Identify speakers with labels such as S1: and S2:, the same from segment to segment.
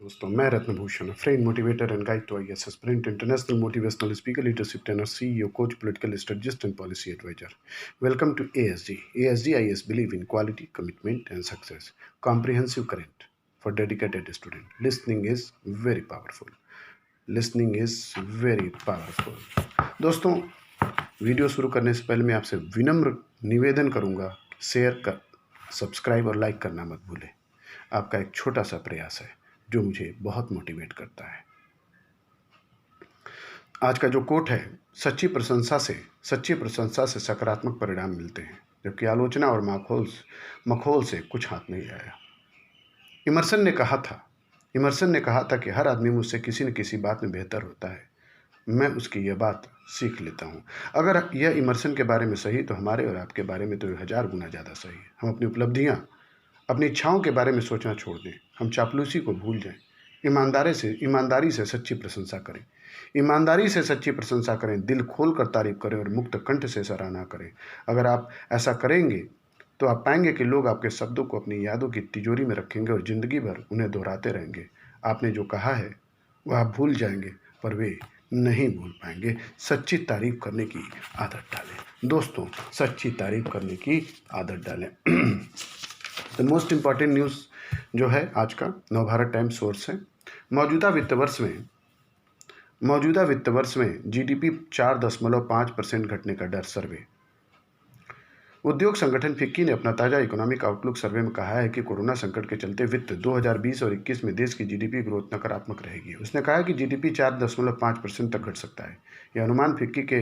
S1: दोस्तों, मैं Ratnabhushan, friend motivator and guide to IAS aspirant, international motivational speaker, leadership trainer, CEO, coach, political strategist and policy advisor. Welcome to ASG. ASG IAS believe in quality, commitment and success. Comprehensive current for dedicated student. Listening is very powerful. Listening is very powerful. दोस्तों, video शुरू करने से पहले मैं आपसे विनम्र निवेदन करूंगा, शेयर कर, सब्सक्राइब और लाइक करना मत भूलें. आपका एक छोटा सा प्रयास है जो मुझे बहुत मोटिवेट करता है. आज का जो कोट है, सच्ची प्रशंसा से सकारात्मक परिणाम मिलते हैं, जबकि आलोचना और मखौल से कुछ हाथ नहीं आया. इमर्सन ने कहा था कि हर आदमी मुझसे किसी न किसी बात में बेहतर होता है. मैं उसकी यह बात सीख लेता हूँ. अगर यह इमर्सन के बारे में सही तो हमारे और आपके बारे में तो 1000 गुना ज़्यादा सही है. हम अपनी उपलब्धियाँ, अपनी इच्छाओं के बारे में सोचना छोड़ दें. हम चापलूसी को भूल जाएं. ईमानदारी से सच्ची प्रशंसा करें. दिल खोल कर तारीफ करें और मुक्त कंठ से सराहना करें. अगर आप ऐसा करेंगे तो आप पाएंगे कि लोग आपके शब्दों को अपनी यादों की तिजोरी में रखेंगे और जिंदगी भर उन्हें दोहराते रहेंगे. आपने जो कहा है वह आप भूल जाएंगे, पर वे नहीं भूल पाएंगे. सच्ची तारीफ करने की आदत डालें. दोस्तों, सच्ची तारीफ करने की आदत डालें. द मोस्ट इम्पॉर्टेंट न्यूज़ जो है आज का नवभारत टाइम्स सोर्स है. मौजूदा वित्त वर्ष में जीडीपी 4.5% घटने का डर. सर्वे. उद्योग संगठन फिक्की ने अपना ताज़ा इकोनॉमिक आउटलुक सर्वे में कहा है कि कोरोना संकट के चलते वित्त 2020 और 21 में देश की जीडीपी ग्रोथ नकारात्मक रहेगी. उसने कहा कि जीडीपी 4.5% तक घट सकता है. यह अनुमान फिक्की के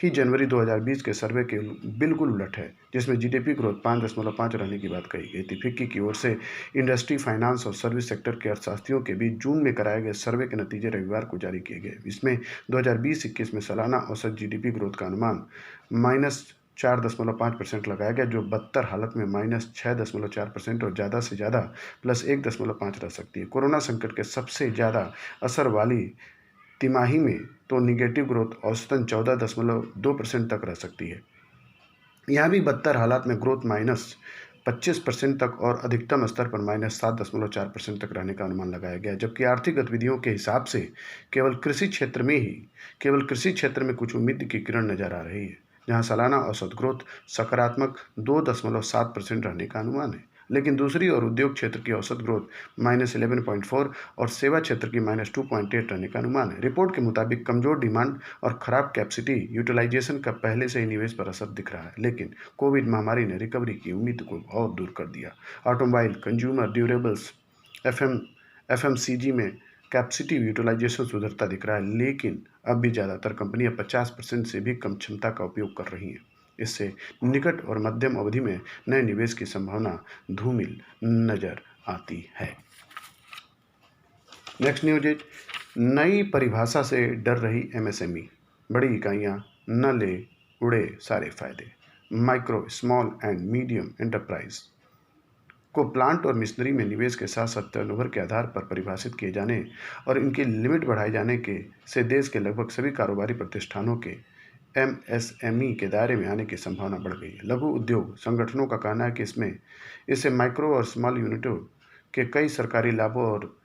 S1: ही जनवरी 2020 के सर्वे के बिल्कुल उलट है, जिसमें जीडीपी ग्रोथ 5.5 रहने की बात कही गई थी. फिक्की की ओर से इंडस्ट्री, फाइनेंस और सर्विस सेक्टर के अर्थशास्त्रियों के बीच जून में कराए गए सर्वे के नतीजे रविवार को जारी किए गए. इसमें 2020-21 में सालाना औसत जीडीपी ग्रोथ का अनुमान -4.5% लगाया गया, जो बदतर हालत में -6.4% और ज़्यादा से ज़्यादा +1.5 रह सकती है. कोरोना संकट के सबसे ज़्यादा असर वाली तिमाही में तो निगेटिव ग्रोथ औसतन 14.2% तक रह सकती है. यहाँ भी बदतर हालात में ग्रोथ -25% तक और अधिकतम स्तर पर -7.4% तक रहने का अनुमान लगाया गया. जबकि आर्थिक गतिविधियों के हिसाब से केवल कृषि क्षेत्र में कुछ उम्मीद की किरण नजर आ रही है, जहां सालाना औसत ग्रोथ सकारात्मक 2.7% रहने का अनुमान है. लेकिन दूसरी ओर उद्योग क्षेत्र की औसत ग्रोथ -11.4 और सेवा क्षेत्र की -2.8 रहने का अनुमान है. रिपोर्ट के मुताबिक कमजोर डिमांड और खराब कैपेसिटी यूटिलाइजेशन का पहले से ही निवेश पर असर दिख रहा है, लेकिन कोविड महामारी ने रिकवरी की उम्मीद को और दूर कर दिया. ऑटोमोबाइल, कंज्यूमर ड्यूरेबल्स, एफएमसीजी में कैपेसिटी यूटिलाइजेशन सुधरता दिख रहा है, लेकिन अब भी ज़्यादातर कंपनियां 50% से भी कम क्षमता का उपयोग कर रही हैं. इससे निकट और मध्यम अवधि में नए निवेश की संभावना धूमिल नजर आती है. नेक्स्ट न्यूज इज, नई परिभाषा से डर रही एमएसएमई. बड़ी इकाइयां न ले उड़े सारे फायदे. Micro, small and medium enterprise को प्लांट और मशीनरी में निवेश के साथ साथ टर्नओवर के आधार पर परिभाषित किए जाने और इनकी लिमिट बढ़ाए जाने से देश के लगभग सभी कारोबारी प्रतिष्ठानों के एमएसएमई के दायरे में आने की संभावना बढ़ गई है. लघु उद्योग संगठनों का कहना है कि इससे माइक्रो और स्मॉल यूनिटों के कई सरकारी लाभों और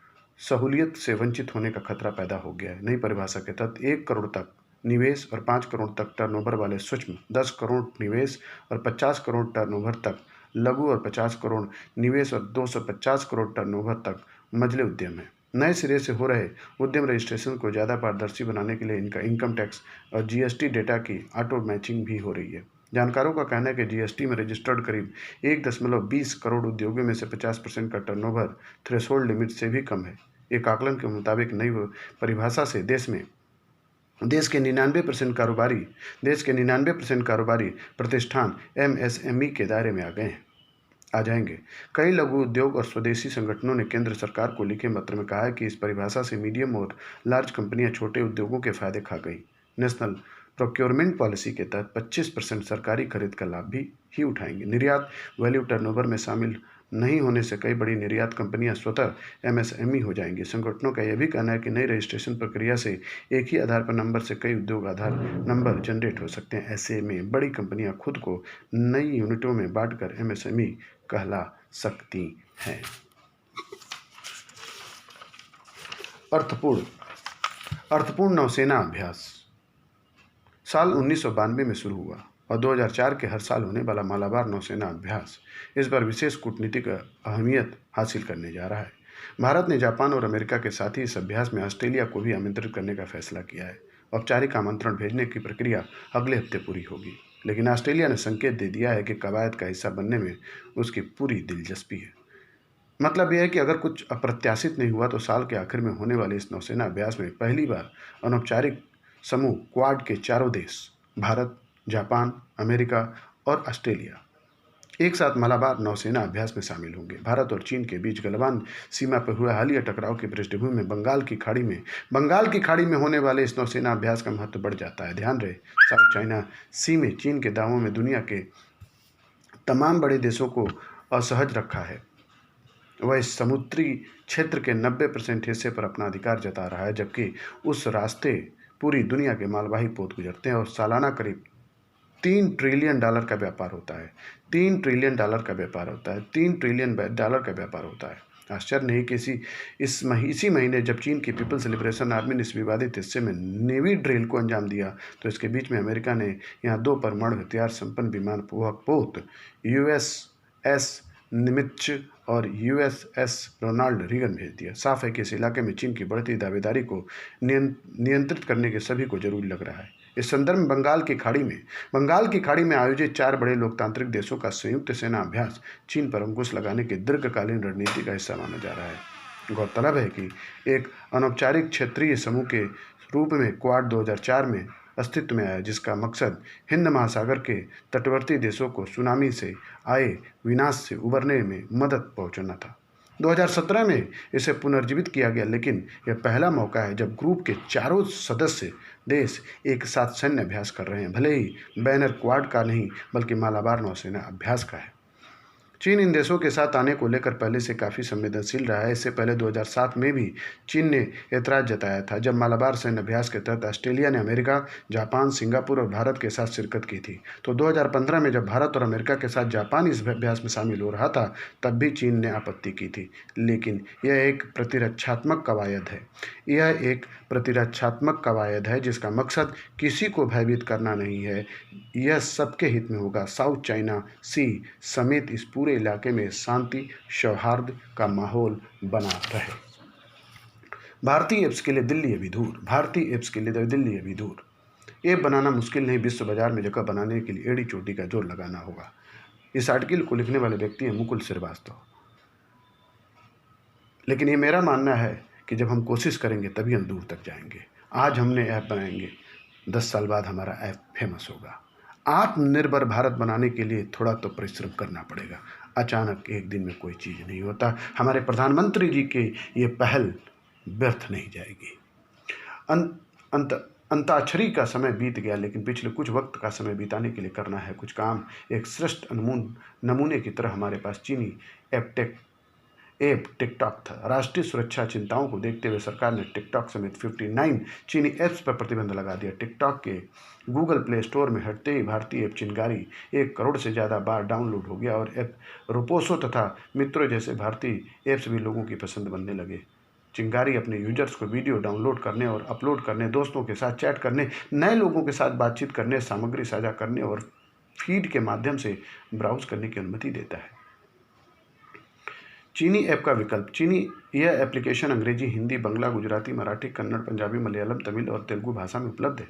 S1: सहूलियत से वंचित होने का खतरा पैदा हो गया है. नई परिभाषा के तहत 1 करोड़ तक निवेश और 5 करोड़ तक टर्नओवर वाले सूक्ष्म, 10 करोड़ निवेश और 50 करोड़ टर्नओवर तक लघु और 50 करोड़ निवेश और 250 करोड़ टर्नओवर तक मझले उद्यम है. नए सिरे से हो रहे उद्यम रजिस्ट्रेशन को ज़्यादा पारदर्शी बनाने के लिए इनका इनकम टैक्स और जीएसटी डेटा की ऑटो मैचिंग भी हो रही है. जानकारों का कहना है कि जीएसटी में रजिस्टर्ड करीब 1.20 करोड़ उद्योगों में से 50% का टर्नओवर थ्रेशोल्ड लिमिट से भी कम है. एक आकलन के मुताबिक नई परिभाषा से देश के 99% कारोबारी प्रतिष्ठान एमएसएमई के दायरे में आ जाएंगे. कई लघु उद्योग और स्वदेशी संगठनों ने केंद्र सरकार को लिखे पत्र में कहा है कि इस परिभाषा से मीडियम और लार्ज कंपनियां छोटे उद्योगों के फायदे खा गई. नेशनल प्रोक्योरमेंट पॉलिसी के तहत 25% सरकारी खरीद का लाभ ही उठाएंगे. निर्यात वैल्यू टर्नओवर में शामिल नहीं होने से कई बड़ी निर्यात कंपनियां स्वतः एमएसएमई हो जाएंगी. संगठनों का यह भी कहना है कि नई रजिस्ट्रेशन प्रक्रिया से एक ही आधार पर नंबर से कई उद्योग आधार नंबर जनरेट हो सकते हैं. ऐसे में बड़ी कंपनियां खुद को नई यूनिटों में बांटकर एमएसएमई कहला सकती हैं. अर्थपूर्ण अर्थपूर्ण नौसेना अभ्यास साल 1992 में शुरू हुआ और 2004 के हर साल होने वाला मालाबार नौसेना अभ्यास इस बार विशेष कूटनीतिक अहमियत हासिल करने जा रहा है। भारत ने जापान और अमेरिका के साथ ही इस अभ्यास में ऑस्ट्रेलिया को भी आमंत्रित करने का फैसला किया है। औपचारिक आमंत्रण भेजने की प्रक्रिया अगले हफ्ते पूरी होगी, लेकिन ऑस्ट्रेलिया ने संकेत दे दिया है कि कवायद का हिस्सा बनने में उसकी पूरी दिलचस्पी है। मतलब यह है कि अगर कुछ अप्रत्याशित नहीं हुआ तो साल के आखिर में होने वाले इस नौसेना अभ्यास में पहली बार अनौपचारिक समूह क्वाड के चारों देश भारत, जापान, अमेरिका और ऑस्ट्रेलिया एक साथ मालाबार नौसेना अभ्यास में शामिल होंगे। भारत और चीन के बीच गलवान सीमा पर हुए हालिया टकराव की पृष्ठभूमि में बंगाल की खाड़ी में होने वाले इस नौसेना अभ्यास का महत्व बढ़ जाता है। ध्यान रहे, साउथ चाइना सी में चीन के दावों में दुनिया के तमाम बड़े देशों को असहज रखा है। वह इस समुद्री क्षेत्र के 90% हिस्से पर अपना अधिकार जता रहा है, जबकि उस रास्ते पूरी दुनिया के मालवाही पोत गुजरते हैं और सालाना करीब $3 ट्रिलियन का व्यापार होता है। $3 ट्रिलियन का व्यापार होता है। $3 ट्रिलियन का व्यापार होता है। आश्चर्य नहीं कि इसी महीने जब चीन की पीपल्स लिबरेशन आर्मी ने इस विवादित हिस्से में नेवी ड्रिल को अंजाम दिया तो इसके बीच में अमेरिका ने यहाँ 2 परमाणु हथियार संपन्न विमान पोत USS निमित्ज और USS रोनाल्ड रीगन भेज दिया। साफ है कि इस इलाके में चीन की बढ़ती दावेदारी को नियंत्रित करने के सभी को जरूरी लग रहा है। इस संदर्भ में बंगाल की खाड़ी में आयोजित 4 बड़े लोकतांत्रिक देशों का संयुक्त सेना अभ्यास चीन पर अंकुश लगाने की दीर्घकालीन रणनीति का हिस्सा माना जा रहा है। गौरतलब है कि एक अनौपचारिक क्षेत्रीय समूह के रूप में क्वाड 2004 में अस्तित्व में आया, जिसका मकसद हिंद महासागर के तटवर्ती देशों को सुनामी से आए विनाश से उबरने में मदद पहुंचाना था। 2017 में इसे पुनर्जीवित किया गया, लेकिन यह पहला मौका है जब ग्रुप के चारों सदस्य देश एक साथ सैन्य अभ्यास कर रहे हैं, भले ही बैनर क्वाड का नहीं बल्कि मालाबार नौसेना अभ्यास का है। चीन इन देशों के साथ आने को लेकर पहले से काफ़ी संवेदनशील रहा है। इससे पहले 2007 में भी चीन ने ऐतराज़ जताया था, जब मालाबार सैन्य अभ्यास के तहत ऑस्ट्रेलिया ने अमेरिका, जापान, सिंगापुर और भारत के साथ शिरकत की थी। तो 2015 में जब भारत और अमेरिका के साथ जापान इस अभ्यास में शामिल हो रहा था, तब भी चीन ने आपत्ति की थी। लेकिन यह एक प्रतिरक्षात्मक कवायद है जिसका मकसद किसी को भयभीत करना नहीं है। यह सबके हित में होगा। साउथ चाइना सी समेत इस पूरे इलाके में शांति सौहार्द का माहौल बना रहे। भारतीय ऐप्स के लिए दिल्ली अभी दूर। ऐप बनाना मुश्किल नहीं, विश्व बाजार में जगह बनाने के लिए एड़ी चोटी का जोर लगाना होगा। इस आर्टिकल को लिखने वाले व्यक्ति हैं मुकुल श्रीवास्तव। लेकिन ये मेरा मानना है कि जब हम कोशिश करेंगे तभी हम दूर तक जाएंगे। आज हमने ऐप बनाएंगे, 10 साल बाद हमारा ऐप फेमस होगा। आत्मनिर्भर भारत बनाने के लिए थोड़ा तो परिश्रम करना पड़ेगा। अचानक एक दिन में कोई चीज़ नहीं होता। हमारे प्रधानमंत्री जी की ये पहल व्यर्थ नहीं जाएगी। अंताक्षरी का समय बीत गया, लेकिन पिछले कुछ वक्त का समय बिताने के लिए करना है कुछ काम। एक श्रेष्ठ नमूने की तरह हमारे पास चीनी ऐप टिकटॉक था। राष्ट्रीय सुरक्षा चिंताओं को देखते हुए सरकार ने टिकटॉक समेत 59 चीनी ऐप्स पर प्रतिबंध लगा दिया। टिकटॉक के गूगल प्ले स्टोर में हटते ही भारतीय ऐप चिंगारी 1 करोड़ से ज़्यादा बार डाउनलोड हो गया और ऐप रोपोसो तथा मित्रों जैसे भारतीय ऐप्स भी लोगों की पसंद बनने लगे। चिंगारी अपने यूजर्स को वीडियो डाउनलोड करने और अपलोड करने, दोस्तों के साथ चैट करने, नए लोगों के साथ बातचीत करने, सामग्री साझा करने और फीड के माध्यम से ब्राउज करने की अनुमति देता है। चीनी ऐप का विकल्प। यह एप्लीकेशन अंग्रेजी, हिंदी, बंगला, गुजराती, मराठी, कन्नड़, पंजाबी, मलयालम, तमिल और तेलुगु भाषा में उपलब्ध है।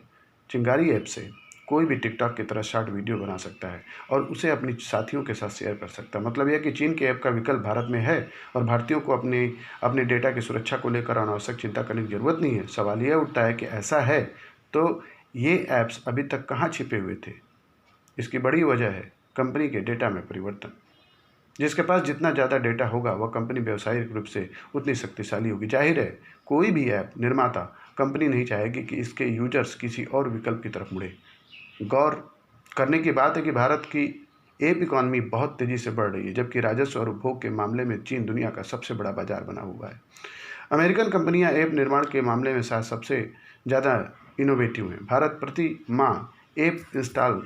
S1: चिंगारी ऐप से कोई भी टिकटॉक की तरह शॉर्ट वीडियो बना सकता है और उसे अपने साथियों के साथ शेयर कर सकता है। मतलब यह कि चीन के ऐप का विकल्प भारत में है और भारतीयों को अपने डेटा की सुरक्षा को लेकर अनावश्यक चिंता करने की जरूरत नहीं है। सवाल यह उठता है कि ऐसा है तो ये ऐप्स अभी तक कहाँ छिपे हुए थे? इसकी बड़ी वजह है कंपनी के डेटा में परिवर्तन। जिसके पास जितना ज़्यादा डेटा होगा वह कंपनी व्यावसायिक रूप से उतनी शक्तिशाली होगी। जाहिर है कोई भी ऐप निर्माता कंपनी नहीं चाहेगी कि इसके यूजर्स किसी और विकल्प की तरफ मुड़े। गौर करने की बात है कि भारत की ऐप इकॉनमी बहुत तेज़ी से बढ़ रही है, जबकि राजस्व और उपभोग के मामले में चीन दुनिया का सबसे बड़ा बाजार बना हुआ है। अमेरिकन कंपनियां ऐप निर्माण के मामले में शायद सबसे ज़्यादा इनोवेटिव हैं। भारत प्रति माह ऐप इंस्टॉल